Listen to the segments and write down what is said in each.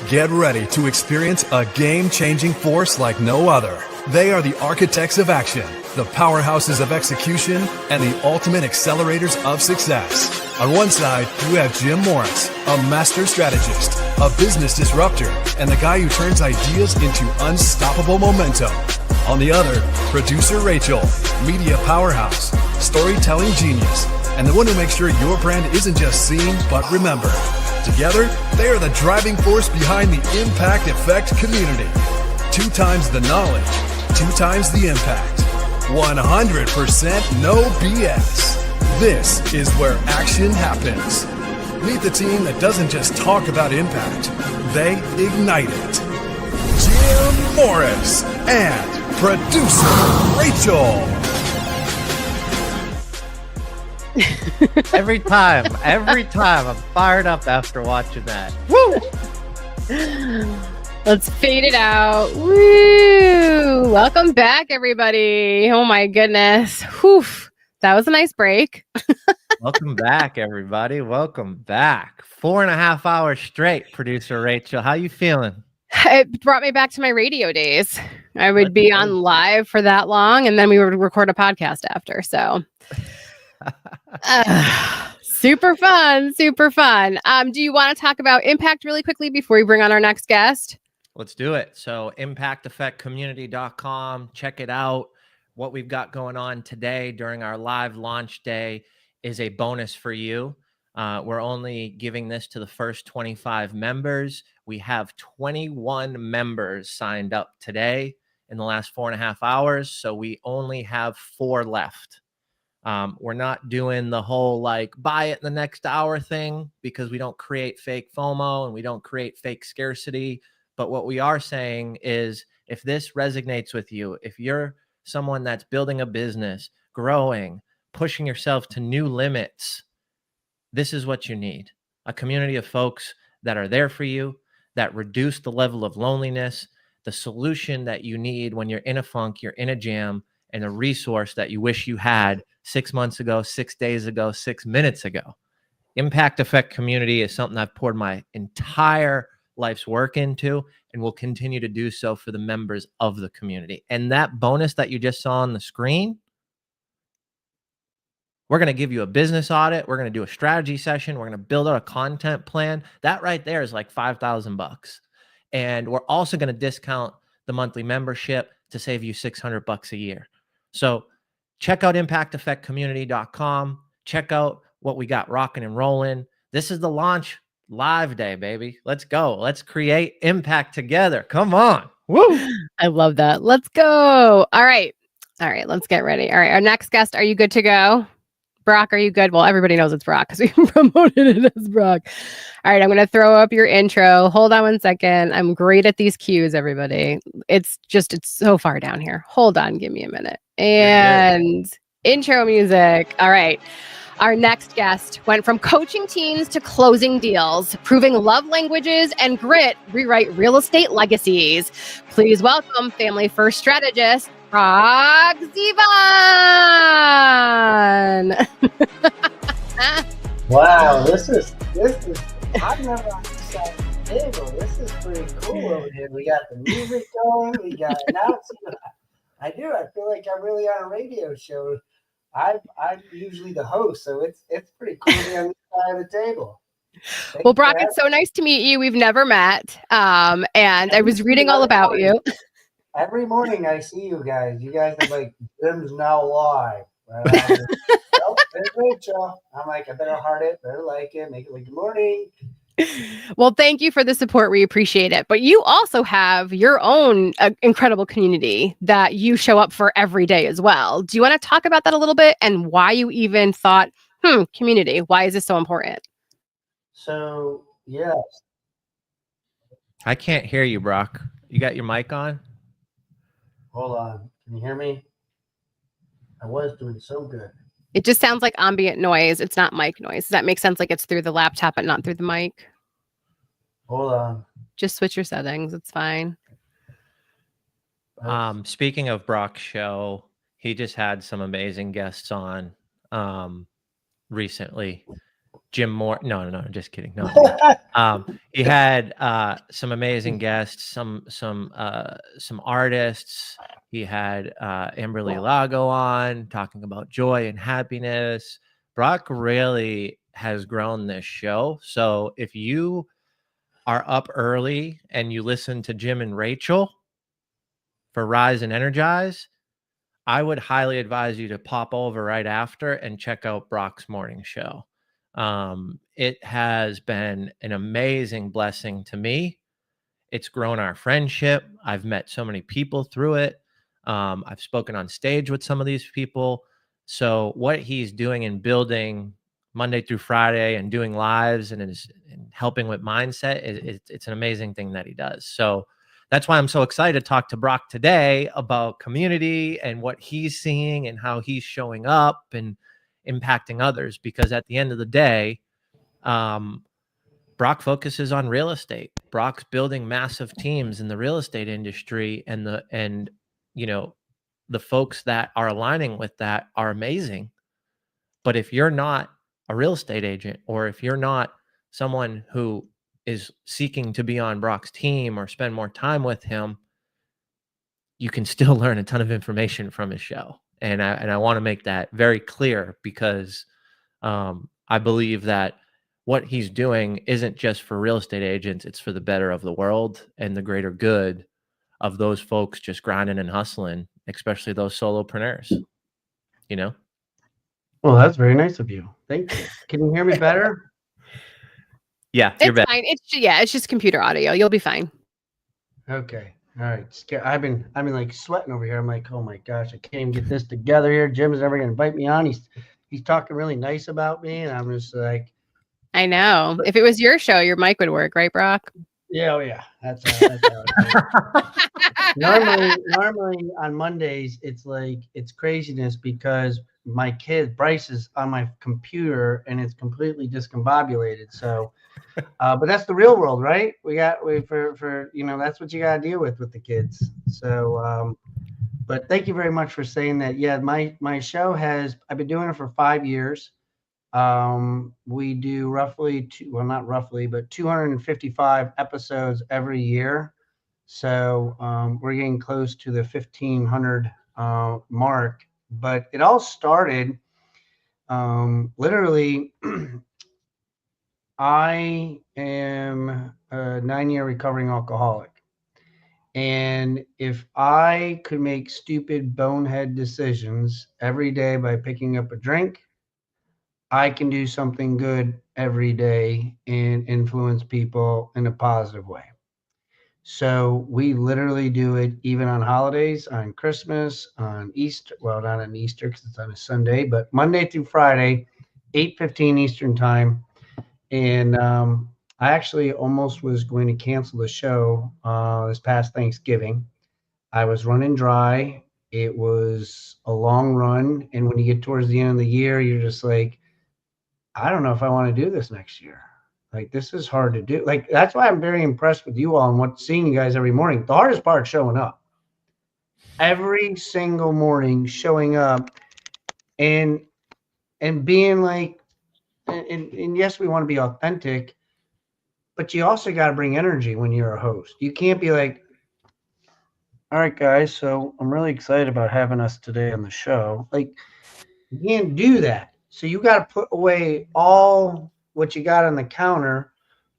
Get ready to experience a game-changing force like no other. They are the architects of action, the powerhouses of execution, and the ultimate accelerators of success. On one side, you have Jim Morris, a master strategist, a business disruptor, and the guy who turns ideas into unstoppable momentum. On the other, producer Rachel, media powerhouse, storytelling genius, and the one who makes sure your brand isn't just seen, but remembered. Together, they are the driving force behind the Impact Effect community. 2 times the knowledge, 2 times the impact. 100% no BS. This is where action happens. Meet the team that doesn't just talk about impact, they ignite it. Jim Morris and producer Rachel. Every time I'm fired up after watching that. Woo! Let's fade it out. Woo! Welcome back, everybody. Oh my goodness. Whew. That was a nice break. Welcome back, everybody. Welcome back. 4.5 hours straight, producer Rachel. How you feeling? It brought me back to my radio days. I would be on live for that long, and then we would record a podcast after. So super fun. Do you want to talk about impact really quickly before we bring on our next guest? Let's do it. So impacteffectcommunity.com. Check it out. What we've got going on today during our live launch day is a bonus for you. We're only giving this to the first 25 members. We have 21 members signed up today in the last 4.5 hours. So we only have 4 left. We're not doing the whole like buy it in the next hour thing because we don't create fake FOMO and we don't create fake scarcity. But what we are saying is if this resonates with you, if you're someone that's building a business, growing, pushing yourself to new limits, this is what you need. A community of folks that are there for you, that reduce the level of loneliness, the solution that you need when you're in a funk, you're in a jam, and a resource that you wish you had 6 months ago, 6 days ago, 6 minutes ago. Impact Effect community is something I've poured my entire life's work into and will continue to do so for the members of the community. And that bonus that you just saw on the screen, we're going to give you a business audit. We're going to do a strategy session. We're going to build out a content plan. That right there is like $5,000. And we're also going to discount the monthly membership to save you $600 a year. So check out impacteffectcommunity.com. Check out what we got rocking and rolling. This is the launch live day, baby. Let's go. Let's create impact together. Come on. Woo! I love that. Let's go. All right. Let's get ready. All right. Our next guest. Are you good to go? Brock, are you good? Well, everybody knows it's Brock because we promoted it as Brock. All right. I'm going to throw up your intro. Hold on one second. I'm great at these cues, everybody. It's so far down here. Hold on. Give me a minute. And intro music. All right. Our next guest went from coaching teams to closing deals, proving love languages and grit rewrite real estate legacies. Please welcome family first strategist, Brock Zevan. Wow, this is I've never on this side of the table. This is pretty cool over here. We got the music going, we got announcements. I feel like I'm really on a radio show. I'm usually the host, so it's pretty cool to be on this side of the table. Well, Brock, it's so nice to meet you. We've never met. And I was reading all about you. Every morning I see you guys. You guys are like, Jim's now live. Right? Oh, there's Rachel. I'm like, I better heart it, better like it, make it like good morning. Well, thank you for the support. We appreciate it. But you also have your own incredible community that you show up for every day as well. Do you want to talk about that a little bit and why you even thought, community, why is this so important? So, yes. I can't hear you, Brock. You got your mic on? Hold on. Can you hear me? I was doing so good. It just sounds like ambient noise. It's not mic noise. Does that make sense? Like it's through the laptop and not through the mic? Hold on. Just switch your settings. It's fine. Speaking of Brock's show, he just had some amazing guests on recently. Jim Moore. No, I'm just kidding. No, he had some amazing guests, some artists. He had Amberly Lago on talking about joy and happiness. Brock really has grown this show. So if you are up early and you listen to Jim and Rachel for Rise and Energize, I would highly advise you to pop over right after and check out Brock's morning show. It has been an amazing blessing to me. It's grown our friendship. I've met so many people through it. I've spoken on stage with some of these people. So what he's doing in building Monday through Friday and doing lives and helping with mindset, it's an amazing thing that he does. So that's why I'm so excited to talk to Brock today about community and what he's seeing and how he's showing up and impacting others. Because at the end of the day, Brock focuses on real estate. Brock's building massive teams in the real estate industry, and the folks that are aligning with that are amazing. But if you're not a real estate agent, or if you're not someone who is seeking to be on Brock's team or spend more time with him, you can still learn a ton of information from his show. And I want to make that very clear, because I believe that what he's doing isn't just for real estate agents. It's for the better of the world and the greater good of those folks just grinding and hustling, especially those solopreneurs, Well, that's very nice of you. Thank you. Can you hear me better? Yeah, it's fine. It's just computer audio. You'll be fine. Okay. All right. I've been like sweating over here. I'm like, oh my gosh, I can't even get this together here. Jim's never gonna invite me on. He's talking really nice about me, and I'm just like, I know. If it was your show, your mic would work, right, Brock? Yeah, oh yeah. That's how it normally on Mondays it's craziness because my kid Bryce is on my computer and it's completely discombobulated. So but that's the real world, right? For that's what you gotta deal with the kids. So but thank you very much for saying that. Yeah, my show I've been doing it for 5 years. We do roughly 255 episodes every year. So we're getting close to the 1,500 mark. But it all started literally. I am a 9-year recovering alcoholic. And if I could make stupid bonehead decisions every day by picking up a drink, I can do something good every day and influence people in a positive way. So we literally do it even on holidays, on Christmas, on Easter. Well, not on Easter because it's on a Sunday, but Monday through Friday, 8:15 Eastern time. And I actually almost was going to cancel the show this past Thanksgiving. I was running dry. It was a long run. And when you get towards the end of the year, you're just like, I don't know if I want to do this next year. Like, this is hard to do. Like, that's why I'm very impressed with you all and seeing you guys every morning. The hardest part is showing up. Every single morning, showing up and being like, and yes, we want to be authentic, but you also got to bring energy when you're a host. You can't be like, all right, guys, so I'm really excited about having us today on the show. Like, you can't do that. So you got to put away all what you got on the counter,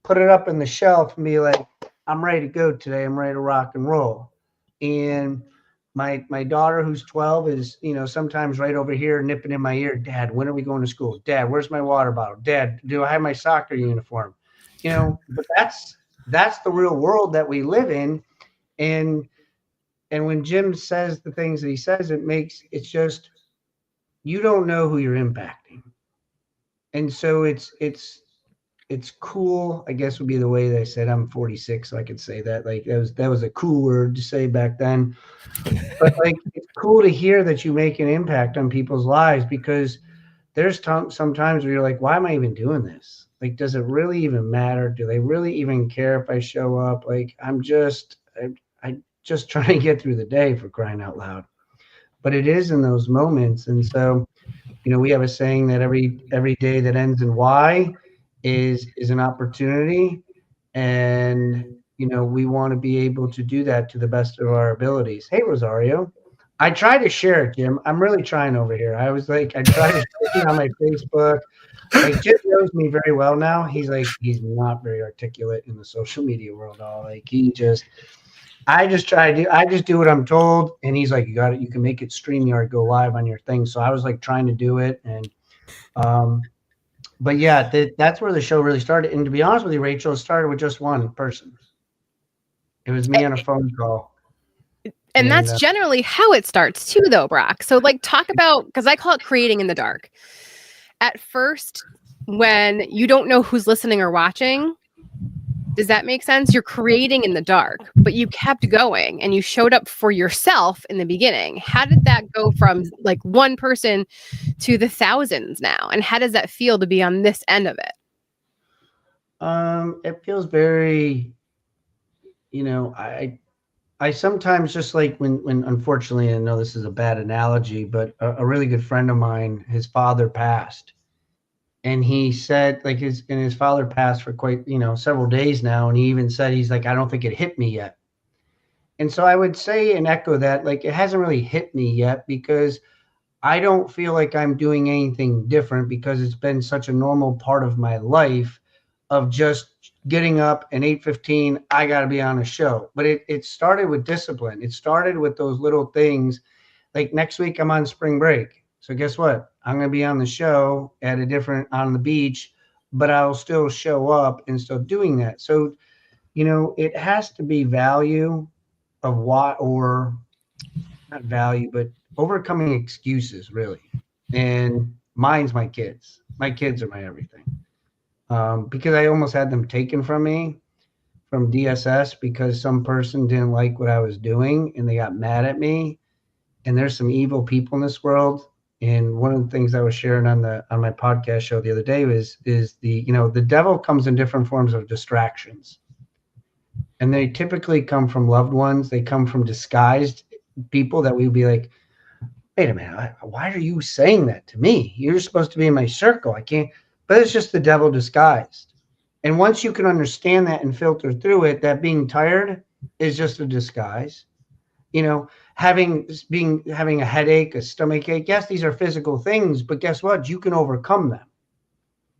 put it up in the shelf and be like, I'm ready to go today. I'm ready to rock and roll. And my daughter, who's 12, is, sometimes right over here nipping in my ear. Dad, when are we going to school? Dad, where's my water bottle? Dad, do I have my soccer uniform? But that's the real world that we live in. And when Jim says the things that he says, it's just, you don't know who you're impacting. And so it's cool, I guess would be the way that I said. I'm 46, so I could say that. Like, that was a cool word to say back then. But like, it's cool to hear that you make an impact on people's lives, because there's sometimes where you're like, why am I even doing this? Like, does it really even matter? Do they really even care if I show up? Like, I just trying to get through the day, for crying out loud. But it is in those moments. And so, we have a saying that every day that ends in Y is an opportunity, and we want to be able to do that to the best of our abilities. Hey, Rosario. I try to share it, Jim. I'm really trying over here. I was like, I try to share it on my Facebook. Like, Jim knows me very well now. He's not very articulate in the social media world at all. Like, I just do what I'm told. And he's like, you got it. You can make it StreamYard go live on your thing. So I was like trying to do it. And, but yeah, that's where the show really started. And to be honest with you, Rachel, it started with just one person. It was me on a phone call. And that's generally how it starts too, though, Brock. So like talk about, because I call it creating in the dark. At first, when you don't know who's listening or watching, does that make sense? You're creating in the dark, but you kept going and you showed up for yourself in the beginning. How did that go from like one person to the thousands now? And how does that feel to be on this end of it? It feels very, I sometimes just like when unfortunately, I know this is a bad analogy, but a really good friend of mine, his father passed. And he said like his father passed for quite, several days now. And he even said, he's like, I don't think it hit me yet. And so I would say and echo that, like, it hasn't really hit me yet because I don't feel like I'm doing anything different because it's been such a normal part of my life of just getting up and 8:15, I got to be on a show. But it started with discipline. It started with those little things. Like next week, I'm on spring break. So guess what? I'm going to be on the show on the beach, but I'll still show up and still doing that. So, it has to be value of what, or not value, but overcoming excuses really. And mine's my kids. My kids are my everything. Because I almost had them taken from me from DSS because some person didn't like what I was doing and they got mad at me. And there's some evil people in this world. And one of the things I was sharing on my podcast show the other day is the devil comes in different forms of distractions. And they typically come from loved ones. They come from disguised people that we'd be like, wait a minute, why are you saying that to me? You're supposed to be in my circle. I can't. But it's just the devil disguised. And once you can understand that and filter through it, that being tired is just a disguise. Having a headache, a stomach ache. Yes, these are physical things, but guess what? You can overcome them.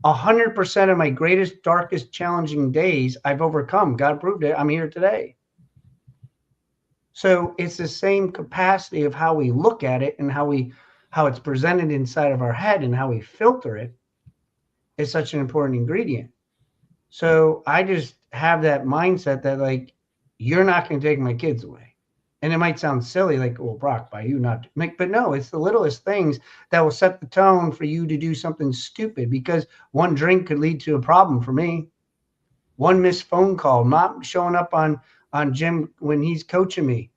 100% of my greatest, darkest, challenging days, I've overcome. God proved it. I'm here today. So it's the same capacity of how we look at it and how it's presented inside of our head and how we filter it is such an important ingredient. So I just have that mindset that like, you're not going to take my kids away. And it might sound silly, like, well, Brock, by you not, but no, it's the littlest things that will set the tone for you to do something stupid, because one drink could lead to a problem for me. One missed phone call, not showing up on Jim when he's coaching me.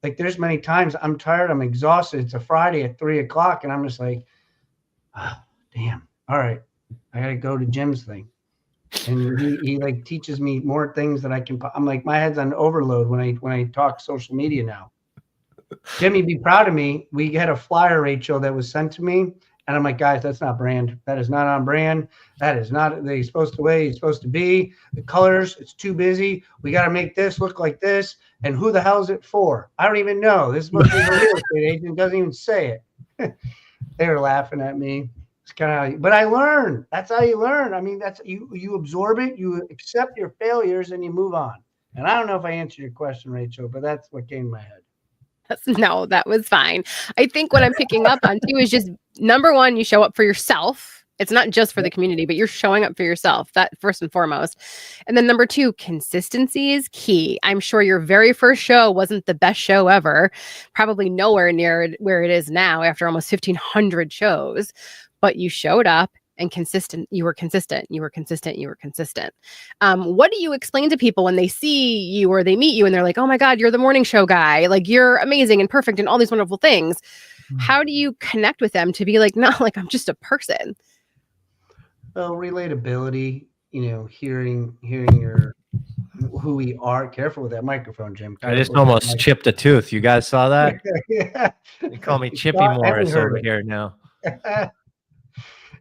Like there's many times I'm tired, I'm exhausted. It's a Friday at 3:00 and I'm just like, oh, damn. All right. I got to go to Jim's thing. And he like teaches me more things that I can. I'm like, my head's on overload when I talk social media now. Jimmy, be proud of me. We had a flyer, Rachel, that was sent to me. And I'm like, guys, that's not brand. That is not on brand. That is not the supposed to way it's supposed to be. The colors, it's too busy. We got to make this look like this. And who the hell is it for? I don't even know. This is supposed to be a real estate agent. Doesn't even say it. They were laughing at me. Kind of, but I learned. That's how you learn. I mean, that's you absorb it, you accept your failures, and you move on. And I don't know if I answered your question, Rachel, but that's what came to my head. No, that was fine. I think what I'm picking up on too is just number one, you show up for yourself. It's not just for the community, but you're showing up for yourself. That first and foremost. And then number two, consistency is key. I'm sure your very first show wasn't the best show ever, probably nowhere near where it is now after almost 1,500 shows. But you showed up and consistent. You were consistent. What do you explain to people when they see you or they meet you and they're like, oh my God, you're the morning show guy. Like you're amazing and perfect and all these wonderful things. How do you connect with them to be like, no, like I'm just a person? Well, relatability, hearing your who we are. Careful with that microphone, Jim. I just almost chipped a tooth. You guys saw that? Yeah. They call me Chippy Morris over here now.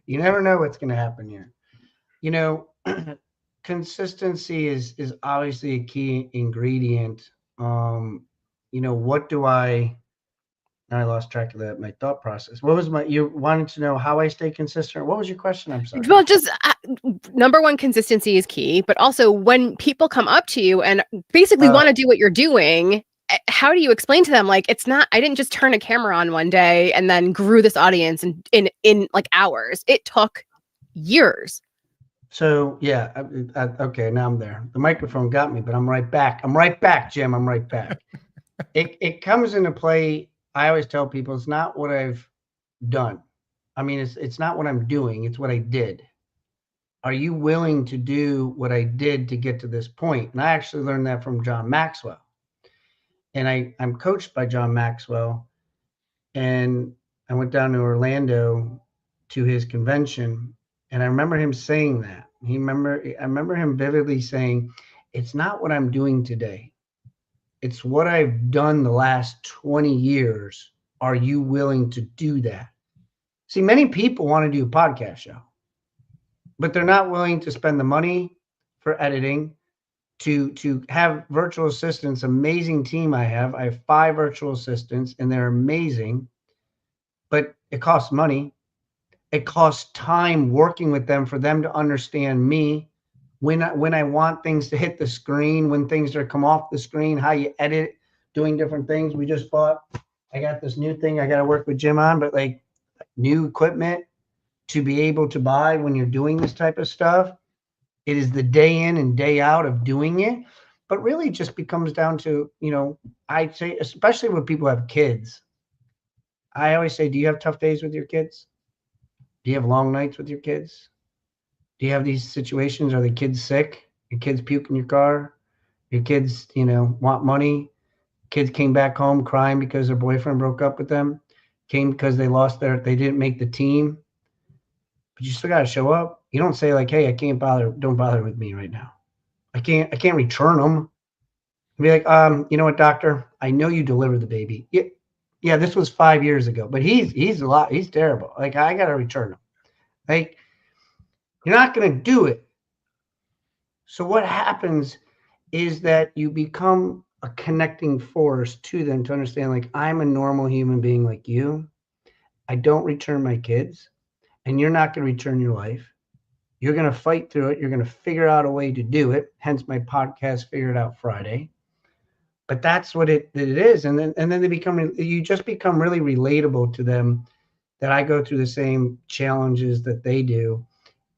You never know what's going to happen here. consistency is obviously a key ingredient. What do I lost track of that, my thought process. What was you wanted to know how I stay consistent? What was your question? I'm sorry. Well, just number one, consistency is key. But also, when people come up to you and basically want to do what you're doing, how do you explain to them, like, it's not, I didn't just turn a camera on one day and then grew this audience in like hours. It took years. So yeah, okay, now I'm there. The microphone got me, but I'm right back. I'm right back, Jim. I'm right back. It comes into play. I always tell people it's not what I've done. I mean, it's not what I'm doing. It's what I did. Are you willing to do what I did to get to this point? And I actually learned that from John Maxwell. And I'm coached by John Maxwell. And I went down to Orlando to his convention. And I remember him saying that. I remember him vividly saying, it's not what I'm doing today. It's what I've done the last 20 years. Are you willing to do that? See, many people want to do a podcast show, but they're not willing to spend the money for editing, to have virtual assistants. Amazing team I have. I have 5 virtual assistants, and they're amazing, but it costs money. It costs time working with them for them to understand me. When I want things to hit the screen, when things are come off the screen, how you edit, doing different things. We just bought, I got this new thing I got to work with Jim on, but like new equipment to be able to buy when you're doing this type of stuff. It is the day in and day out of doing it, but really just becomes down to, I'd say, especially when people have kids. I always say, do you have tough days with your kids? Do you have long nights with your kids? Do you have these situations? Are the kids sick? Your kids puke in your car? Your kids, want money? Kids came back home crying because their boyfriend broke up with them. Came because they didn't make the team. But you still got to show up. You don't say like, hey, don't bother with me right now. I can't return them. Be like, you know what, doctor? I know you delivered the baby. Yeah, this was 5 years ago, but he's terrible. Like, I got to return him. Like, you're not going to do it. So what happens is that you become a connecting force to them to understand, like, I'm a normal human being like you. I don't return my kids, and you're not going to return your life. You're going to fight through it. You're going to figure out a way to do it. Hence my podcast, Figure It Out Friday. But that's what it is. And then you just become really relatable to them, that I go through the same challenges that they do.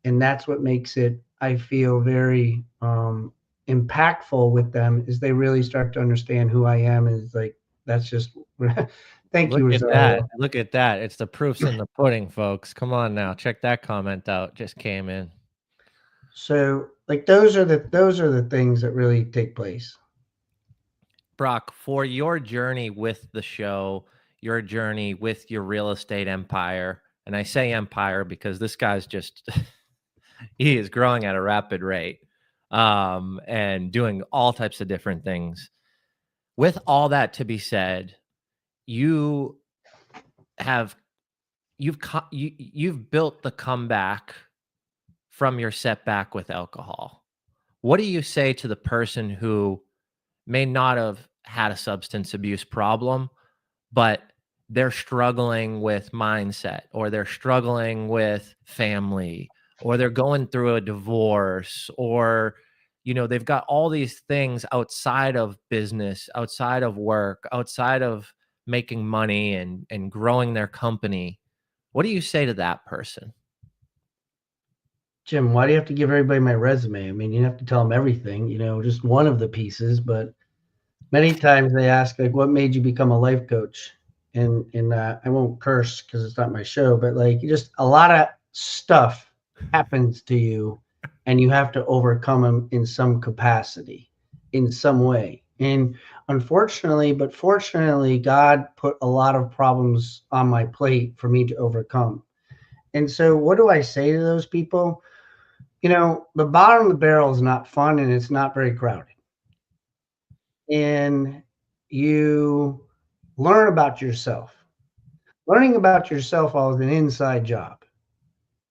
And that's what makes it, I feel, very impactful with them, is they really start to understand who I am. And it's like, that's just, thank you, Rosario. Look at that. It's the proof's in the pudding, folks. Come on now. Check that comment out. Just came in. So like, those are the things that really take place. Brock, for your journey with the show, your journey with your real estate empire, and I say empire because this guy's just, he is growing at a rapid rate, and doing all types of different things. With all that to be said, you've built the comeback from your setback with alcohol. What do you say to the person who may not have had a substance abuse problem, but they're struggling with mindset, or they're struggling with family, or they're going through a divorce, or, they've got all these things outside of business, outside of work, outside of making money and growing their company? What do you say to that person? Jim, why do you have to give everybody my resume? I mean, you have to tell them everything, just one of the pieces. But many times they ask, like, what made you become a life coach? And I won't curse because it's not my show, but like, just a lot of stuff happens to you and you have to overcome them in some capacity, in some way. And unfortunately, but fortunately, God put a lot of problems on my plate for me to overcome. And so what do I say to those people? The bottom of the barrel is not fun, and it's not very crowded. And you learn about yourself. Learning about yourself is an inside job.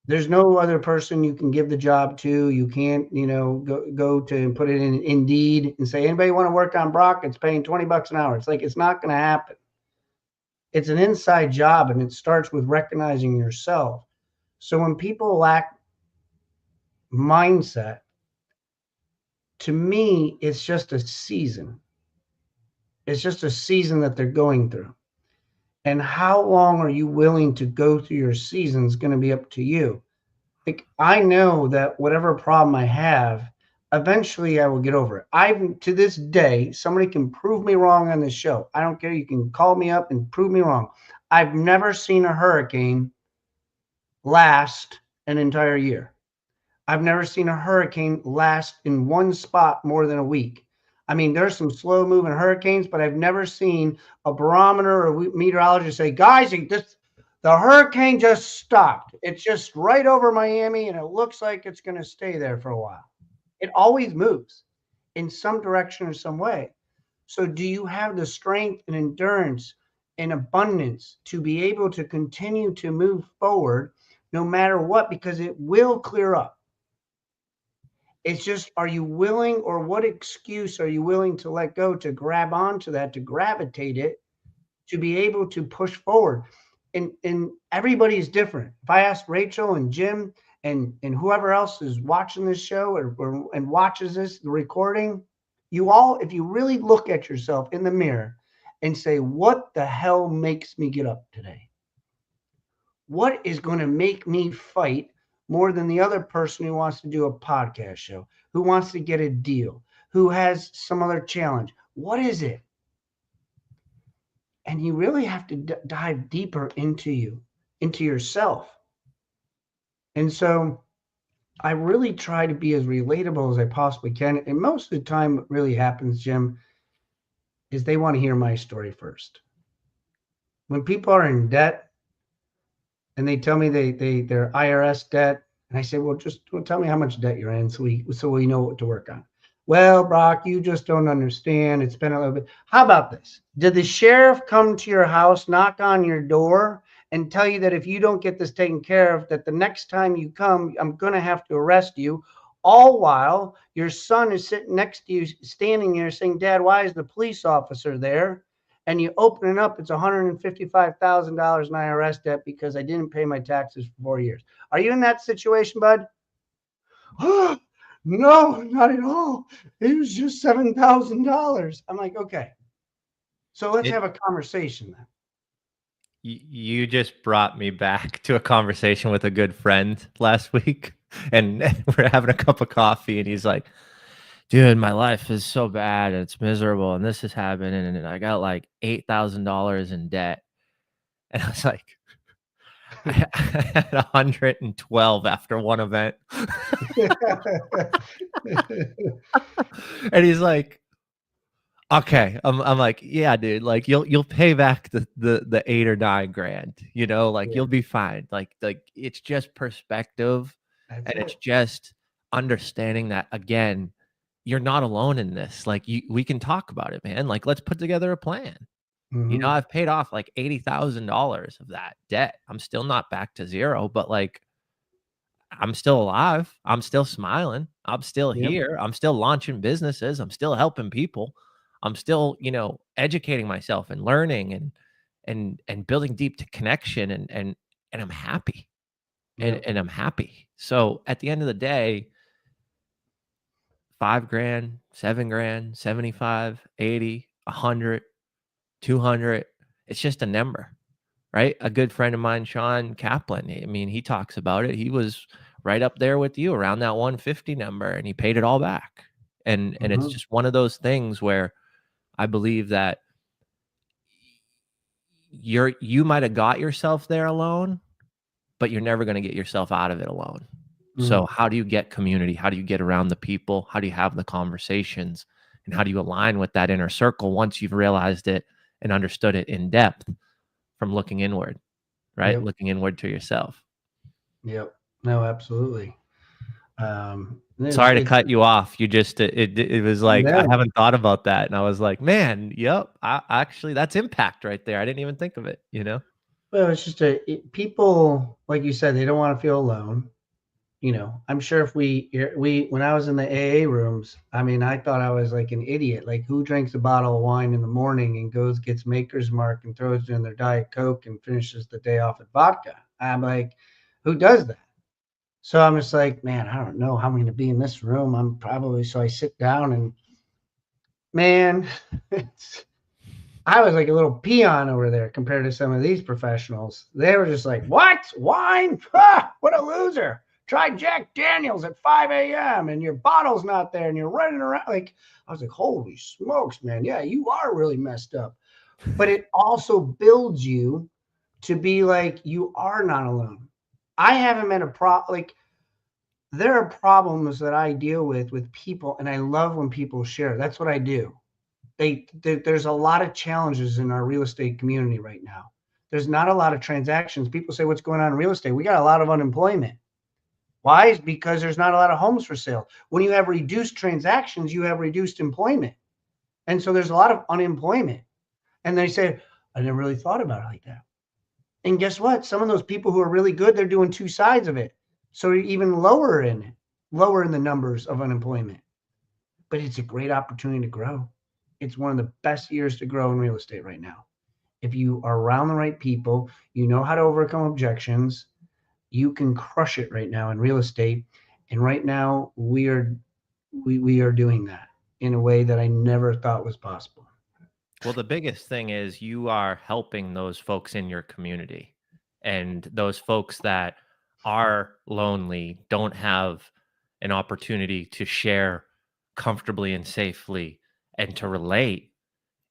There's no other person you can give the job to. You can't, go to and put it in Indeed and say, anybody want to work on Brock? It's paying $20 an hour. It's like, it's not going to happen. It's an inside job, and it starts with recognizing yourself. So when people lack mindset, to me, it's just a season. It's just a season that they're going through. And how long are you willing to go through your season is going to be up to you. Like, I know that whatever problem I have, eventually I will get over it. To this day, somebody can prove me wrong on this show. I don't care. You can call me up and prove me wrong. I've never seen a hurricane last an entire year. I've never seen a hurricane last in one spot more than a week. I mean, there's some slow moving hurricanes, but I've never seen a barometer or meteorologist say, guys, the hurricane just stopped. It's just right over Miami, and it looks like it's going to stay there for a while. It always moves in some direction or some way. So do you have the strength and endurance and abundance to be able to continue to move forward no matter what? Because it will clear up. It's just, are you willing, or what excuse are you willing to let go to grab onto that, to gravitate it, to be able to push forward? And everybody's different. If I ask Rachel and Jim and whoever else is watching this show and watches the recording, you all, if you really look at yourself in the mirror and say, what the hell makes me get up today? What is going to make me fight more than the other person who wants to do a podcast show, who wants to get a deal, who has some other challenge? What is it? And you really have to dive deeper into yourself. And so I really try to be as relatable as I possibly can. And most of the time, what really happens, Jim, is they want to hear my story first. When people are in debt and they tell me they're IRS debt, and I say, well, tell me how much debt you're in so we know what to work on. Well, Brock, you just don't understand. It's been a little bit. How about this? Did the sheriff come to your house, knock on your door, and tell you that if you don't get this taken care of, that the next time you come, I'm going to have to arrest you? All while your son is sitting next to you, standing there saying, Dad, why is the police officer there? And you open it up, it's $155,000 in IRS debt because I didn't pay my taxes for 4 years. Are you in that situation, bud? No, not at all. It was just $7,000. I'm like, okay. So let's have a conversation then. You just brought me back to a conversation with a good friend last week, and we're having a cup of coffee, and he's like, dude, my life is so bad, and it's miserable, and this is happening, and I got like $8,000 in debt. And I was like, I had 112 after one event. And he's like, okay. I'm like, yeah, dude, like you'll pay back the 8 or 9 grand, like you'll be fine. Like it's just perspective. And it's just understanding that, again, you're not alone in this. Like we can talk about it, man. Like, let's put together a plan. Mm-hmm. I've paid off like $80,000 of that debt. I'm still not back to zero, but like, I'm still alive. I'm still smiling. I'm still here. I'm still launching businesses. I'm still helping people. I'm still, educating myself and learning and building deep connection and I'm happy. And I'm happy. So at the end of the day, 5 grand, 7 grand, 75, 80, 100, 200, it's just a number, right? A good friend of mine, Sean Kaplan, I mean, he talks about it. He was right up there with you around that 150 number, and he paid it all back. And it's just one of those things where I believe that you might have got yourself there alone, but you're never going to get yourself out of it alone. So how do you get community? How do you get around the people? How do you have the conversations? And how do you align with that inner circle once you've realized it and understood it in depth from looking inward, right? Looking inward to yourself. Yep. No, absolutely. Sorry to cut you off. You just, it was like, I haven't thought about that. And I was like, man, yep. Actually, that's impact right there. I didn't even think of it, Well, it's just people, like you said, they don't want to feel alone. I'm sure if when I was in the AA rooms, I mean, I thought I was like an idiot. Like, who drinks a bottle of wine in the morning and gets Maker's Mark and throws it in their Diet Coke and finishes the day off with vodka? I'm like, who does that? So I'm just like, man, I don't know how I'm going to be in this room. So I sit down and, man, I was like a little peon over there compared to some of these professionals. They were just like, what? Wine? What a loser. Try Jack Daniels at 5 a.m. and your bottle's not there and you're running around. Like, I was like, holy smokes, man. Yeah, you are really messed up. But it also builds you to be like, you are not alone. I haven't met a problem. Like, there are problems that I deal with people, and I love when people share. That's what I do. There's a lot of challenges in our real estate community right now. There's not a lot of transactions. People say, what's going on in real estate? We got a lot of unemployment. Why? Is because there's not a lot of homes for sale. When you have reduced transactions, you have reduced employment. And so there's a lot of unemployment. And they say, I never really thought about it like that. And guess what? Some of those people who are really good, they're doing two sides of it. So you're even lower in the numbers of unemployment. But it's a great opportunity to grow. It's one of the best years to grow in real estate right now. If you are around the right people, you know how to overcome objections, you can crush it right now in real estate. And right now we are doing that in a way that I never thought was possible. Well, the biggest thing is you are helping those folks in your community, and those folks that are lonely, don't have an opportunity to share comfortably and safely and to relate.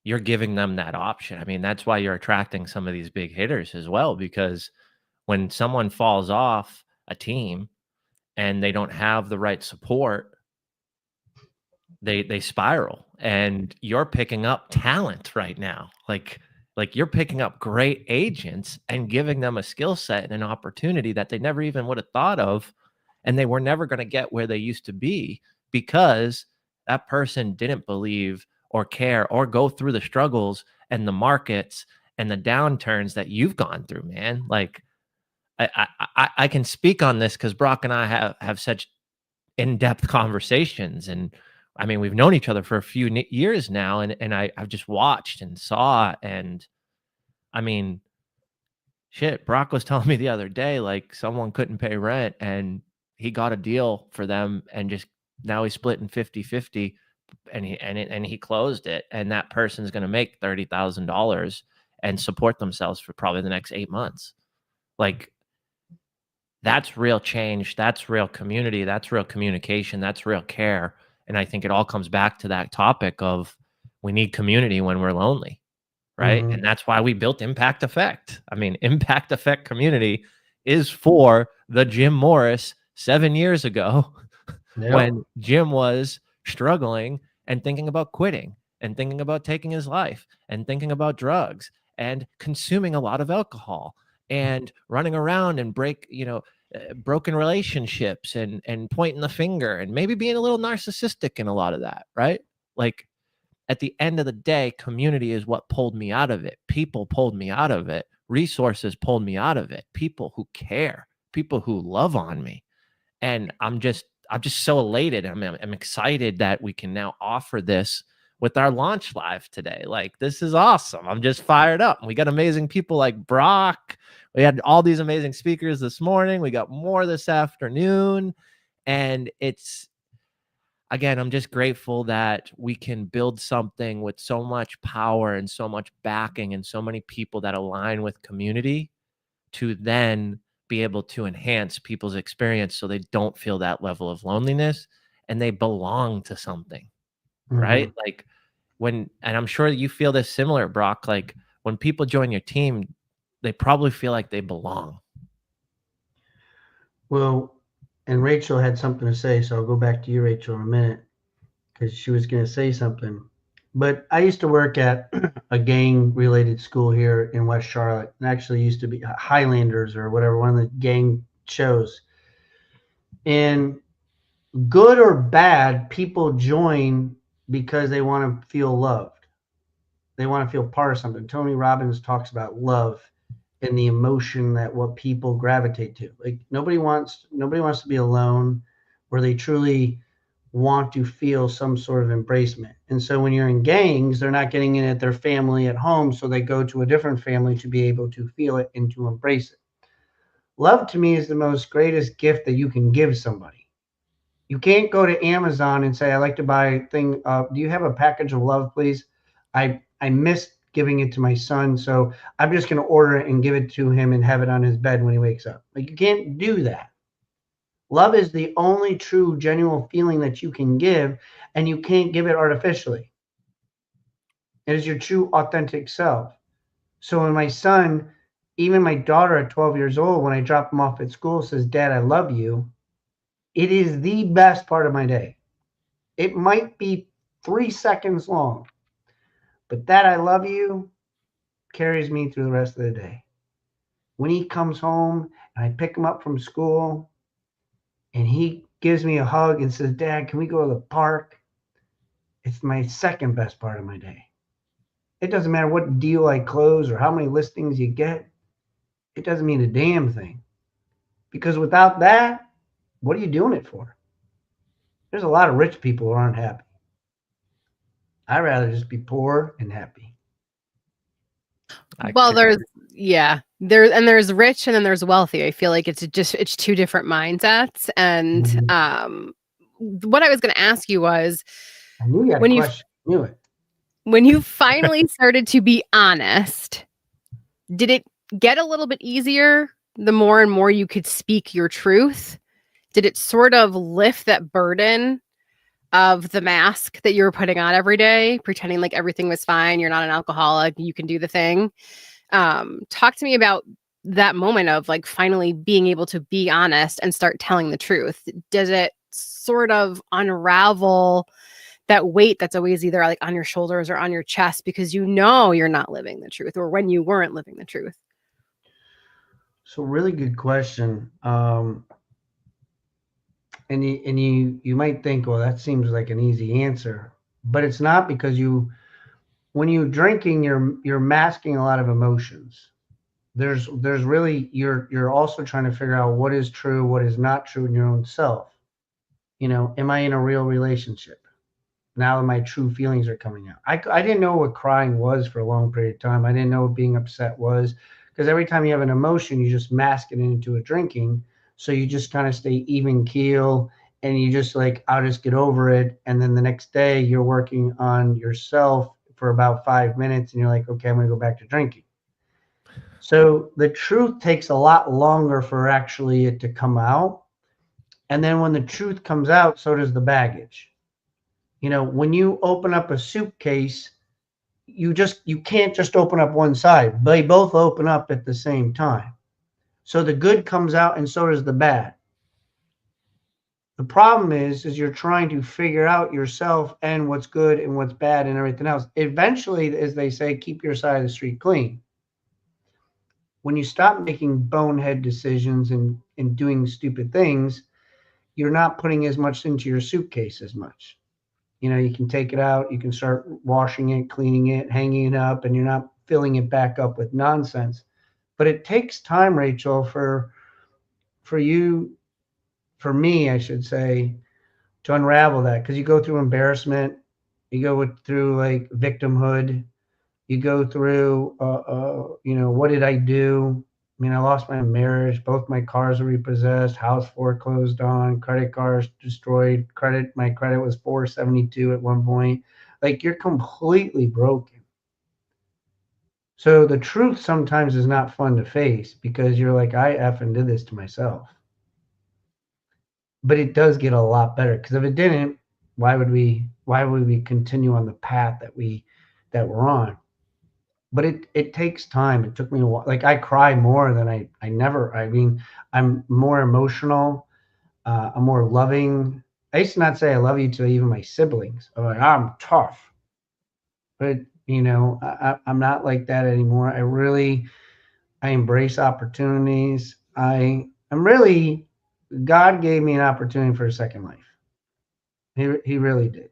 You're giving them that option. I mean, that's why you're attracting some of these big hitters as well, because when someone falls off a team and they don't have the right support, they spiral. And you're picking up talent right now. Like you're picking up great agents and giving them a skill set and an opportunity that they never even would have thought of, and they were never going to get where they used to be because that person didn't believe or care or go through the struggles and the markets and the downturns that you've gone through, man. Like, I can speak on this because Brock and I have such in-depth conversations, and I mean, we've known each other for a few years now, and I've just watched and saw, and I mean, shit, Brock was telling me the other day, like, someone couldn't pay rent and he got a deal for them, and just now he's splitting 50-50, and he closed it, and that person's going to make $30,000 and support themselves for probably the next 8 months. Like, that's real change. That's real community. That's real communication. That's real care. And I think it all comes back to that topic of we need community when we're lonely, right? Mm-hmm. And that's why we built Impact Effect. I mean, Impact Effect community is for the Jim Morris 7 years ago when Jim was struggling and thinking about quitting and thinking about taking his life and thinking about drugs and consuming a lot of alcohol and running around and broken relationships and pointing the finger and maybe being a little narcissistic in a lot of that, right? Like, at the end of the day, community is what pulled me out of it. People pulled me out of it. Resources pulled me out of it. People who care, people who love on me. And I'm just so elated. I'm excited that we can now offer this with our launch live today. Like, this is awesome. I'm just fired up. We got amazing people like Brock. We had all these amazing speakers this morning. We got more this afternoon. And again, I'm just grateful that we can build something with so much power and so much backing and so many people that align with community to then be able to enhance people's experience so they don't feel that level of loneliness and they belong to something, right? Like, and I'm sure you feel this similar, Brock, like when people join your team, they probably feel like they belong. Well, and Rachel had something to say, so I'll go back to you, Rachel, in a minute, because she was going to say something. But I used to work at a gang-related school here in West Charlotte, and actually used to be Highlanders or whatever, one of the gang shows. And good or bad, people join because they want to feel loved. They want to feel part of something. Tony Robbins talks about love and the emotion that what people gravitate to. Like nobody wants to be alone, where they truly want to feel some sort of embracement. And so when you're in gangs, they're not getting it at their family at home, so they go to a different family to be able to feel it and to embrace it. Love to me is the most greatest gift that you can give somebody. You can't go to Amazon and say, "I like to buy a thing. Do you have a package of love, please? I miss giving it to my son, so I'm just going to order it and give it to him and have it on his bed when he wakes up." Like you can't do that. Love is the only true, genuine feeling that you can give, and you can't give it artificially. It is your true, authentic self. So when my son, even my daughter at 12 years old, when I drop him off at school, says, "Dad, I love you," it is the best part of my day. It might be 3 seconds long, but that "I love you" carries me through the rest of the day. When he comes home and I pick him up from school and he gives me a hug and says, "Dad, can we go to the park?" It's my second best part of my day. It doesn't matter what deal I close or how many listings you get. It doesn't mean a damn thing. Because without that, what are you doing it for? There's a lot of rich people who aren't happy. I'd rather just be poor and happy. Well, there's rich and then there's wealthy. I feel like it's two different mindsets. And what I was going to ask you was, I knew you had a question. I knew it. When you finally started to be honest, did it get a little bit easier the more and more you could speak your truth? Did it sort of lift that burden of the mask that you were putting on every day, pretending like everything was fine, you're not an alcoholic, you can do the thing? Talk to me about that moment of like finally being able to be honest and start telling the truth. Does it sort of unravel that weight that's always either like on your shoulders or on your chest because you know you're not living the truth, or when you weren't living the truth? So really good question. And you might think, well, that seems like an easy answer, but it's not, because when you're drinking, you're masking a lot of emotions. There's really, you're also trying to figure out what is true, what is not true in your own self. Am I in a real relationship? Now my true feelings are coming out. I didn't know what crying was for a long period of time. I didn't know what being upset was, because every time you have an emotion, you just mask it into a drinking. So you just kind of stay even keel, and you just like, I'll just get over it. And then the next day you're working on yourself for about 5 minutes and you're like, okay, I'm going to go back to drinking. So the truth takes a lot longer for actually it to come out. And then when the truth comes out, so does the baggage. When you open up a suitcase, you can't just open up one side. They both open up at the same time. So the good comes out and so does the bad. The problem is you're trying to figure out yourself and what's good and what's bad and everything else. Eventually, as they say, keep your side of the street clean. When you stop making bonehead decisions and doing stupid things, you're not putting as much into your suitcase as much. You can take it out, you can start washing it, cleaning it, hanging it up, and you're not filling it back up with nonsense. But it takes time, Rachel, for me, I should say, to unravel that, because you go through embarrassment, you go through like victimhood, you go through, what did I do? I mean, I lost my marriage. Both my cars were repossessed, house foreclosed on, credit cards destroyed. My credit was 472 at one point. Like, you're completely broken. So the truth sometimes is not fun to face, because you're like, I effing did this to myself. But it does get a lot better, because if it didn't, why would we continue on the path that we're on? But it takes time. It took me a while. Like, I cry more than I'm more emotional. I'm more loving. I used to not say I love you to even my siblings. I'm like, I'm tough. But, I'm not like that anymore. I embrace opportunities. God gave me an opportunity for a second life. He really did.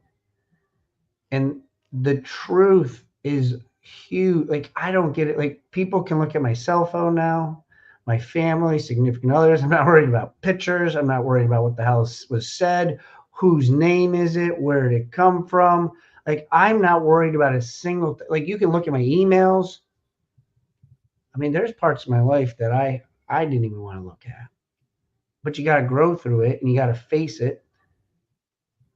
And the truth is huge. Like, I don't get it. Like, people can look at my cell phone now, my family, significant others. I'm not worried about pictures. I'm not worried about what the hell was said, whose name is it, where did it come from. Like, I'm not worried about a single thing. Like, you can look at my emails. I mean, there's parts of my life that I didn't even want to look at. But you got to grow through it and you got to face it.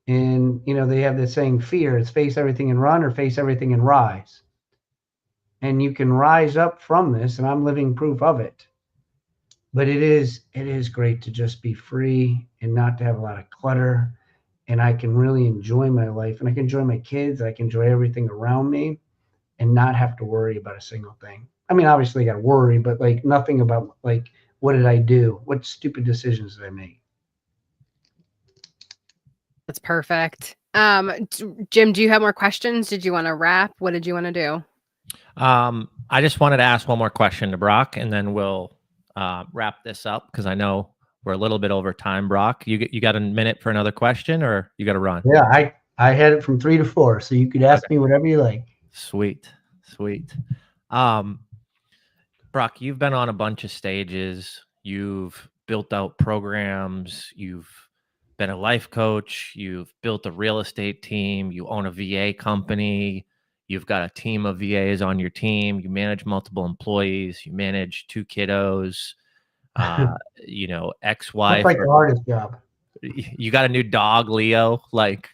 And, you know, they have this saying, fear, it's face everything and run or face everything and rise. And you can rise up from this, and I'm living proof of it. But it is great to just be free and not to have a lot of clutter. And I can really enjoy my life, and I can enjoy my kids. I can enjoy everything around me and not have to worry about a single thing. I mean, obviously I got to worry, but like nothing about like, what did I do? What stupid decisions did I make? That's perfect. Jim, do you have more questions? Did you want to wrap? What did you want to do? I just wanted to ask one more question to Brock, and then we'll wrap this up because I know we're a little bit over time. Brock, you got a minute for another question, or you got to run? Yeah, I had it from 3 to 4, so you could ask me whatever you like. Sweet. Brock, you've been on a bunch of stages. You've built out programs. You've been a life coach. You've built a real estate team. You own a VA company. You've got a team of VAs on your team. You manage multiple employees. You manage 2 kiddos. You know, ex-wife. That's like the hardest job. You got a new dog, Leo. Like,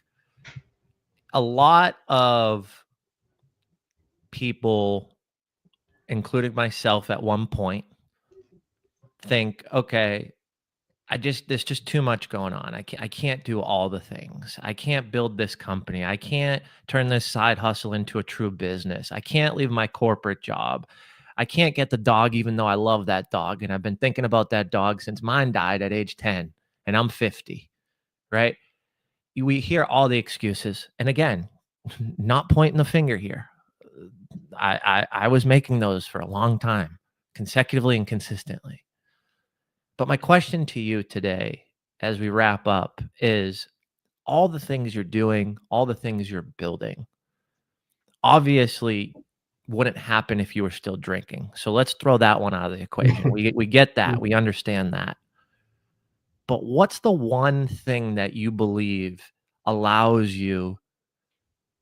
a lot of people, including myself at one point, think, okay, there's just too much going on. I can't do all the things. I can't build this company. I can't turn this side hustle into a true business. I can't leave my corporate job. I can't get the dog, even though I love that dog. And I've been thinking about that dog since mine died at age 10 and I'm 50, right? We hear all the excuses. And again, not pointing the finger here. I was making those for a long time, consecutively and consistently. But my question to you today, as we wrap up, is all the things you're doing, all the things you're building, obviously wouldn't happen if you were still drinking. So let's throw that one out of the equation. We get that. We understand that. But what's the one thing that you believe allows you,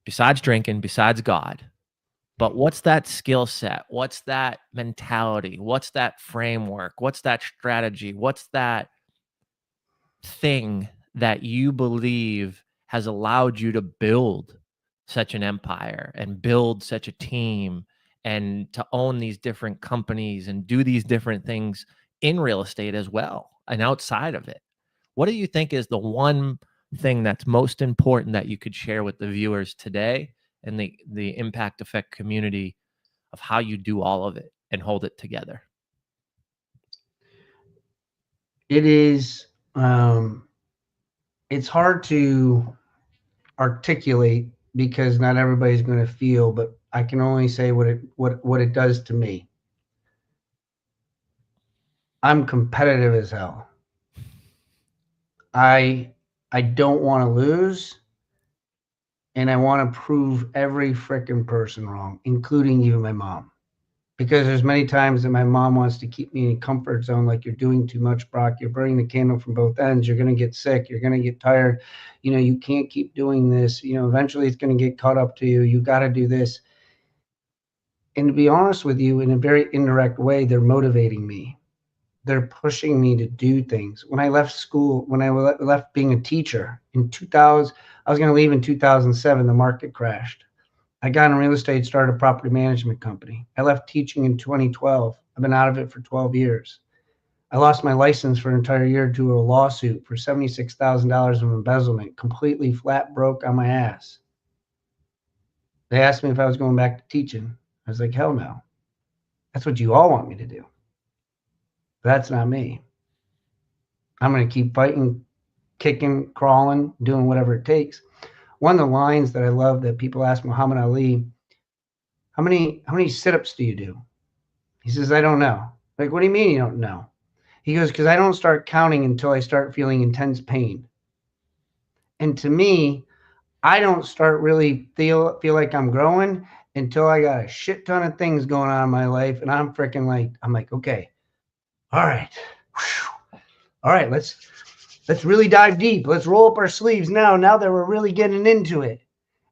besides drinking, besides God, but what's that skill set? What's that mentality? What's that framework? What's that strategy? What's that thing that you believe has allowed you to build such an empire and build such a team and to own these different companies and do these different things in real estate as well and outside of it? What do you think is the one thing that's most important that you could share with the viewers today and the impact effect community of how you do all of it and hold it together? It is, it's hard to articulate because not everybody's going to feel, but I can only say what it does to me. I'm competitive as hell. I don't want to lose. And I want to prove every frickin' person wrong, including even my mom. Because there's many times that my mom wants to keep me in a comfort zone, like, you're doing too much, Brock. You're burning the candle from both ends. You're going to get sick. You're going to get tired. You know, you can't keep doing this. You know, eventually it's going to get caught up to you. You got to do this. And to be honest with you, in a very indirect way, they're motivating me. They're pushing me to do things. When I left school, when I left being a teacher in 2000, I was going to leave in 2007. The market crashed. I got in real estate, started a property management company. I left teaching in 2012. I've been out of it for 12 years. I lost my license for an entire year due to a lawsuit for $76,000 of embezzlement, completely flat broke on my ass. They asked me if I was going back to teaching. I was like, hell no. That's what you all want me to do. But that's not me. I'm going to keep fighting, kicking, crawling, doing whatever it takes. One of the lines that I love that people ask Muhammad Ali, how many sit-ups do you do? He says, I don't know. Like, what do you mean you don't know? He goes, because I don't start counting until I start feeling intense pain. And to me, I don't start really feel like I'm growing until I got a shit ton of things going on in my life. And I'm freaking like, okay, all right. Whew. All right, let's really dive deep. Let's roll up our sleeves now that we're really getting into it.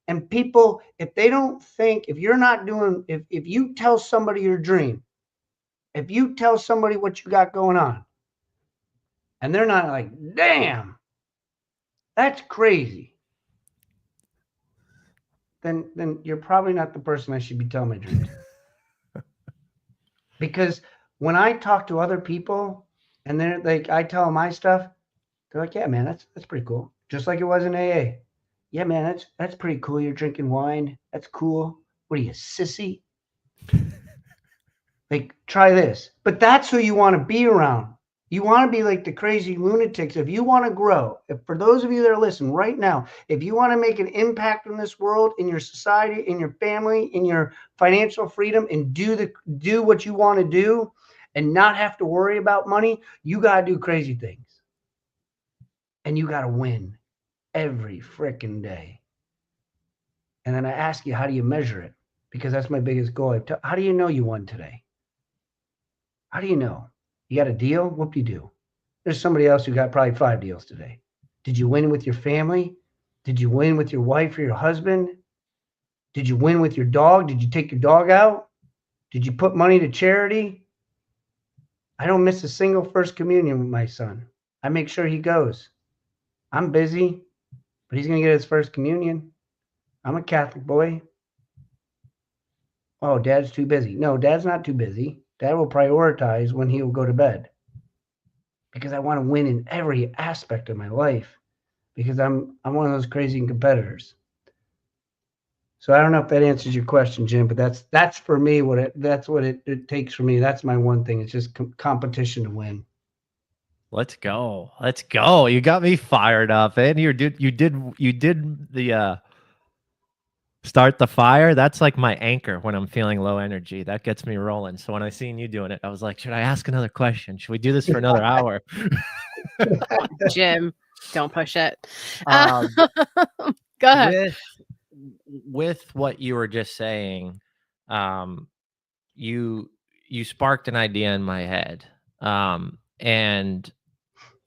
And people, if they don't think, if you're not doing, if you tell somebody your dream, if you tell somebody what you got going on, and they're not like, damn, that's crazy, then you're probably not the person I should be telling my dreams. Because when I talk to other people and they're like, I tell them my stuff, they're like, yeah, man, that's pretty cool. Just like it was in AA. Yeah, man, that's pretty cool. You're drinking wine. That's cool. What are you, sissy? Like, try this. But that's who you want to be around. You want to be like the crazy lunatics. If you want to grow, if for those of you that are listening right now, if you want to make an impact in this world, in your society, in your family, in your financial freedom, and do what you want to do and not have to worry about money, you got to do crazy things. And you got to win every freaking day. And then I ask you, how do you measure it? Because that's my biggest goal. How do you know you won today? How do you know? You got a deal? Whoop-de-doo. There's somebody else who got probably 5 deals today. Did you win with your family? Did you win with your wife or your husband? Did you win with your dog? Did you take your dog out? Did you put money to charity? I don't miss a single first communion with my son. I make sure he goes. I'm busy, but he's going to get his first communion. I'm a Catholic boy. Oh, Dad's too busy. No, Dad's not too busy. Dad will prioritize when he will go to bed. Because I want to win in every aspect of my life. Because I'm one of those crazy competitors. So I don't know if that answers your question, Jim, but that's for me what it takes for me. That's my one thing. It's just competition to win. Let's go. Let's go. You got me fired up. And you did the start the fire. That's like my anchor when I'm feeling low energy. That gets me rolling. So when I seen you doing it, I was like, should I ask another question? Should we do this for another hour? Jim, don't push it. Um, Go ahead. With what you were just saying, you sparked an idea in my head. And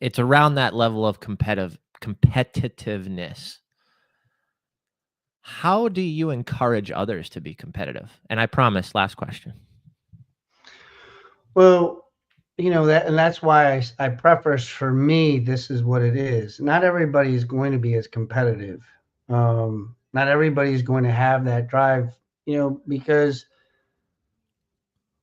it's around that level of competitiveness. How do you encourage others to be competitive? And I promise, last question. Well, that's why I preface, for me, this is what it is. Not everybody is going to be as competitive. Not everybody is going to have that drive, because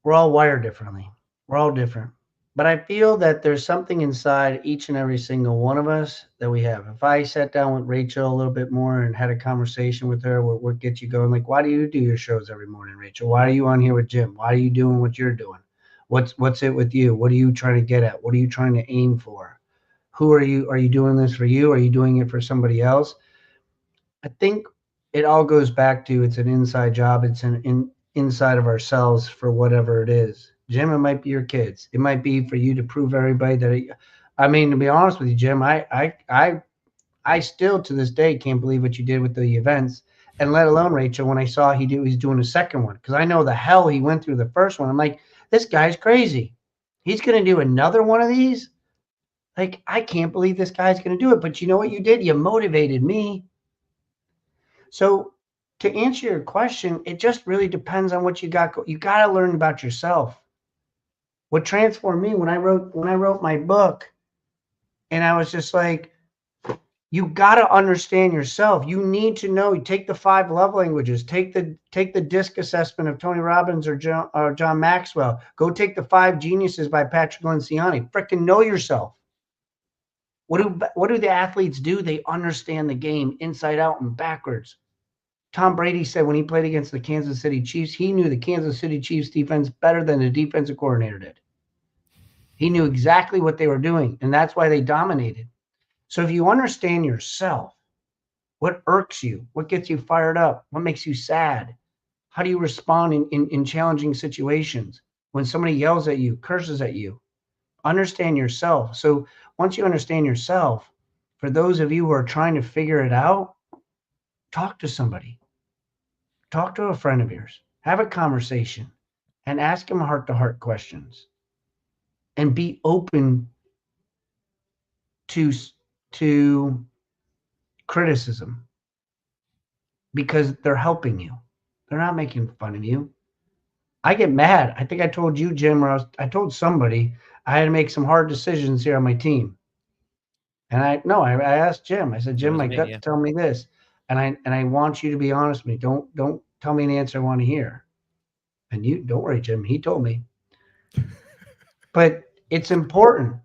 we're all wired differently. We're all different. But I feel that there's something inside each and every single one of us that we have. If I sat down with Rachel a little bit more and had a conversation with her, what gets you going? Like, why do you do your shows every morning, Rachel? Why are you on here with Jim? Why are you doing what you're doing? What's it with you? What are you trying to get at? What are you trying to aim for? Who are you? Are you doing this for you? Are you doing it for somebody else? I think it all goes back to, it's an inside job. It's inside of ourselves for whatever it is. Jim, it might be your kids. It might be for you to prove everybody that. To be honest with you, Jim, I still to this day can't believe what you did with the events, and let alone Rachel. When I saw he's doing a second one, because I know the hell he went through the first one. I'm like, this guy's crazy. He's going to do another one of these. Like, I can't believe this guy's going to do it. But you know what you did? You motivated me. So to answer your question, it just really depends on what you got. You got to learn about yourself. What transformed me when I wrote my book, and I was just like, you got to understand yourself. You need to know. You take the 5 love languages. Take the DISC assessment of Tony Robbins or John Maxwell. Go take the 5 Geniuses by Patrick Lenciani. Freaking know yourself. What do the athletes do? They understand the game inside out and backwards. Tom Brady said when he played against the Kansas City Chiefs, he knew the Kansas City Chiefs defense better than the defensive coordinator did. He knew exactly what they were doing, and that's why they dominated. So if you understand yourself, what irks you, what gets you fired up, what makes you sad, how do you respond in challenging situations when somebody yells at you, curses at you? Understand yourself. So once you understand yourself, for those of you who are trying to figure it out, talk to somebody. talk to a friend of yours, have a conversation, and ask them heart-to-heart questions, and be open to criticism, because they're helping you. They're not making fun of you. I get mad. I think I told you, Jim, or I told somebody I had to make some hard decisions here on my team. And I asked Jim. I said, That Jim, was my me, gut yeah. tell me this, and I want you to be honest with me. Don't tell me an answer I want to hear. And you don't worry, Jim. He told me. But it's important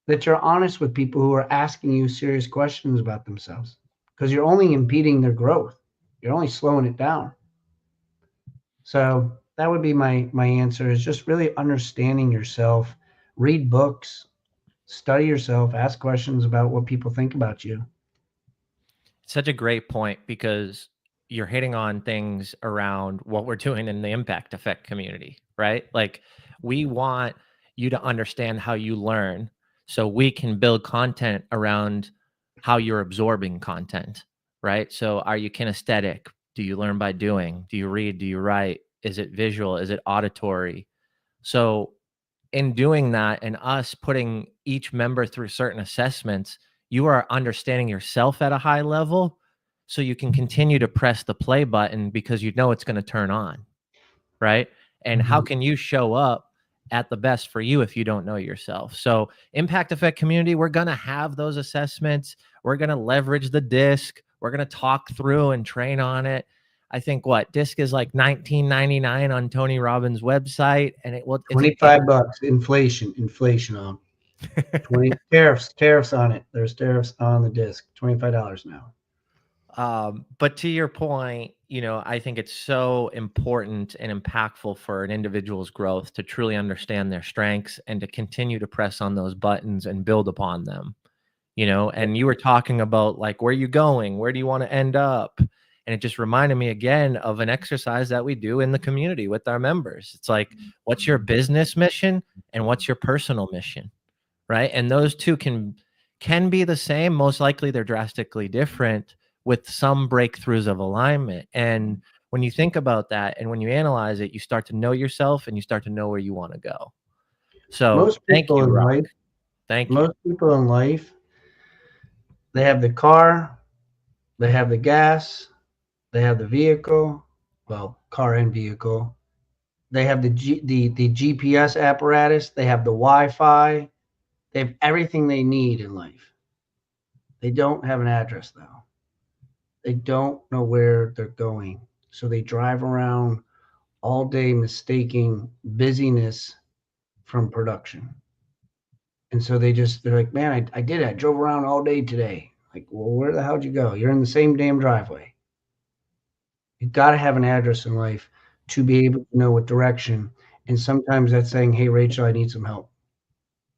that you're honest with people who are asking you serious questions about themselves, because you're only impeding their growth. You're only slowing it down. So that would be my answer, is just really understanding yourself. Read books, study yourself, ask questions about what people think about you. Such a great point, because you're hitting on things around what we're doing in the impact effect community, right? Like, we want you to understand how you learn so we can build content around how you're absorbing content, right? So are you kinesthetic? Do you learn by doing? Do you read? Do you write? Is it visual? Is it auditory? So in doing that and us putting each member through certain assessments, you are understanding yourself at a high level, so you can continue to press the play button because you know it's going to turn on, right? And how can you show up at the best for you if you don't know yourself? So impact effect community, we're going to have those assessments. We're going to leverage the disc. We're going to talk through and train on it. I think disc is like $19.99 on Tony Robbins' website, and it's $25 inflation on 20 tariffs on it. There's tariffs on the disc. $25 now. But to your point, I think it's so important and impactful for an individual's growth to truly understand their strengths and to continue to press on those buttons and build upon them, and you were talking about like, where are you going? Where do you want to end up? And it just reminded me again of an exercise that we do in the community with our members. It's like, what's your business mission and what's your personal mission, right? And those two can be the same. Most likely they're drastically different, with some breakthroughs of alignment. And when you think about that and when you analyze it, you start to know yourself and you start to know where you want to go. So thank you, Rock. Thank you. Most people in life, they have the car, they have the gas, they have the vehicle, well, car and vehicle. They have the GPS apparatus, they have the Wi-Fi, they have everything they need in life. They don't have an address though. They don't know where they're going. So they drive around all day mistaking busyness from production. And so they're like, man, I did it. I drove around all day today. Like, well, where the hell did you go? You're in the same damn driveway. You've got to have an address in life to be able to know what direction. And sometimes that's saying, hey, Rachel, I need some help.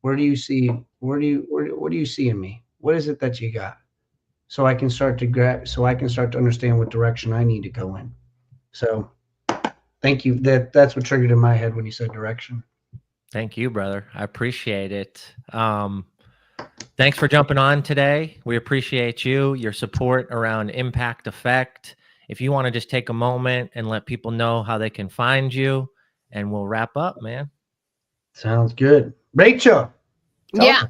What do you see in me? What is it that you got? So I can start to understand what direction I need to go in. So thank you. That's what triggered in my head when you said direction. Thank you, brother. I appreciate it. Thanks for jumping on today. We appreciate your support around Impact Effect. If you want to just take a moment and let people know how they can find you, and we'll wrap up, man. Sounds good. Rachel. Yeah.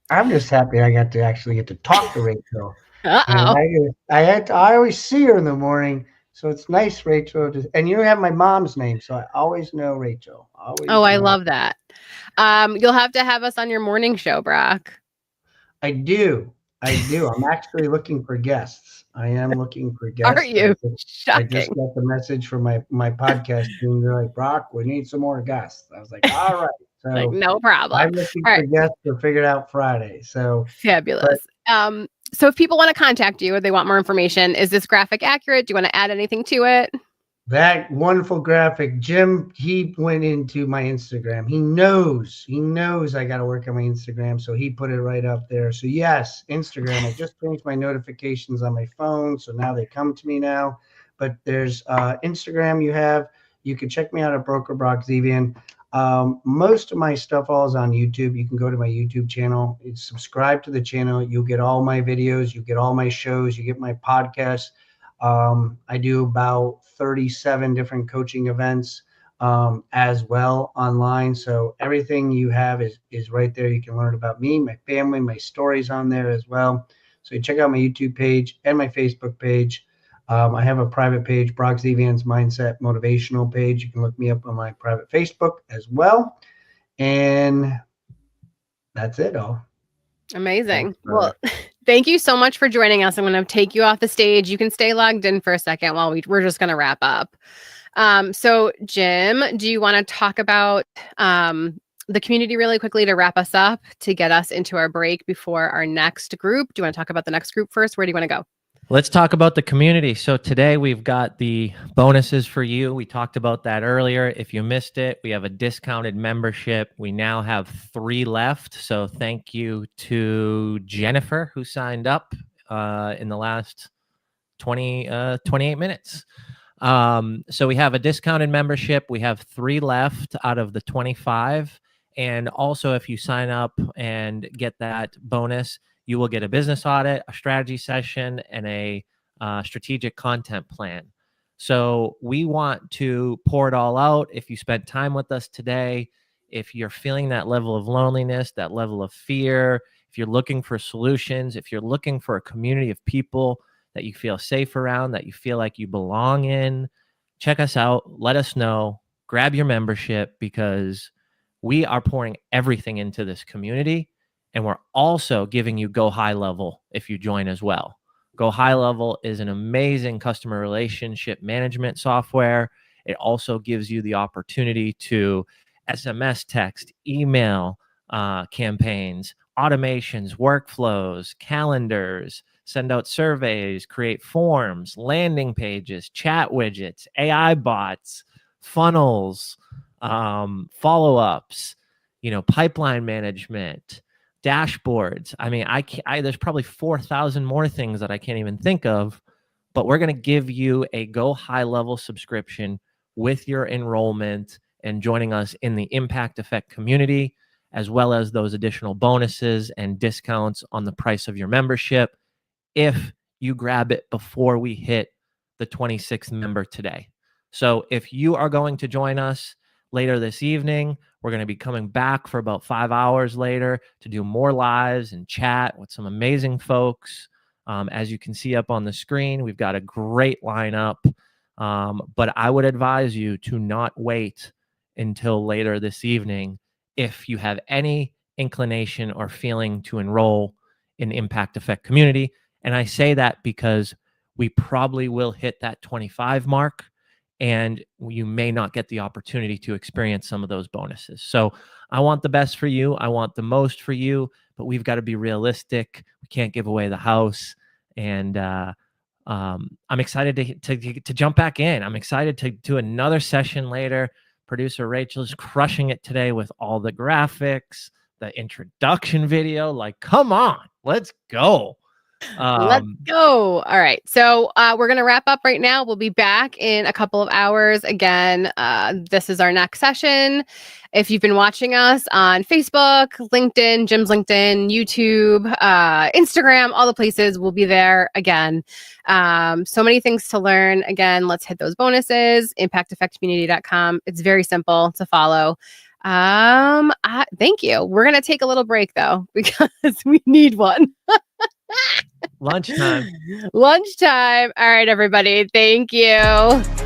I'm just happy I got to talk to Rachel. Uh-oh. I always see her in the morning, so it's nice, Rachel. And you have my mom's name, so I always know Rachel. I love that. You'll have to have us on your morning show, Brock. I do. I'm actually looking for guests. I am looking for guests. Are you? I just got the message from my podcast team. They're like, Brock, we need some more guests. I was like, all right. So like, no problem. I'm looking for guests to figure it out Friday. So fabulous. So if people want to contact you or they want more information, is this graphic accurate? Do you want to add anything to it? That wonderful graphic, Jim, he went into my Instagram. He knows I got to work on my Instagram. So he put it right up there. So yes, Instagram, I just changed my notifications on my phone. So now they come to me now, but there's Instagram you can check me out at Broker Brock Zevan. Most of my stuff all is on YouTube. You can go to my YouTube channel, subscribe to the channel. You'll get all my videos. You get all my shows. You get my podcasts. I do about 37 different coaching events as well online. So everything you have is right there. You can learn about me, my family, my stories on there as well. So you check out my YouTube page and my Facebook page. I have a private page, Brock Zevan's Mindset Motivational page. You can look me up on my private Facebook as well. And that's it all. Amazing. Well, thank you so much for joining us. I'm going to take you off the stage. You can stay logged in for a second while we're just going to wrap up. So Jim, do you want to talk about the community really quickly to wrap us up, to get us into our break before our next group? Do you want to talk about the next group first? Where do you want to go? Let's talk about the community. So today we've got the bonuses for you. We talked about that earlier. If you missed it, we have a discounted membership. We now have 3 left. So thank you to Jennifer, who signed up in the last 28 minutes. So we have a discounted membership. We have 3 left out of the 25. And also, if you sign up and get that bonus, you will get a business audit, a strategy session, and a strategic content plan. So we want to pour it all out. If you spent time with us today, if you're feeling that level of loneliness, that level of fear, if you're looking for solutions, if you're looking for a community of people that you feel safe around, that you feel like you belong in, check us out. Let us know. Grab your membership, because we are pouring everything into this community. And we're also giving you Go High Level if you join as well. Go High Level is an amazing customer relationship management software. It also gives you the opportunity to SMS, text, email campaigns, automations, workflows, calendars, send out surveys, create forms, landing pages, chat widgets, AI bots, funnels, follow-ups, pipeline management, dashboards. I mean, there's probably 4,000 more things that I can't even think of, but we're going to give you a Go High Level subscription with your enrollment and joining us in the Impact Effect community, as well as those additional bonuses and discounts on the price of your membership if you grab it before we hit the 26th member today. So if you are going to join us later this evening, we're going to be coming back for about 5 hours later to do more lives and chat with some amazing folks. As you can see up on the screen, we've got a great lineup, but I would advise you to not wait until later this evening if you have any inclination or feeling to enroll in Impact Effect community. And I say that because we probably will hit that 25 mark, and you may not get the opportunity to experience some of those bonuses. So I want the best for you. I want the most for you, but we've got to be realistic. We can't give away the house. And I'm excited to jump back in. I'm excited to do another session later. Producer Rachel is crushing it today with all the graphics, the introduction video. Like, come on, let's go. Let's go. All right. So we're going to wrap up right now. We'll be back in a couple of hours. Again, this is our next session. If you've been watching us on Facebook, LinkedIn, Jim's LinkedIn, YouTube, Instagram, all the places, we'll be there again. So many things to learn. Again, let's hit those bonuses, impacteffectcommunity.com. It's very simple to follow. Thank you. We're going to take a little break though, because we need one. Lunchtime. Lunchtime. All right, everybody. Thank you.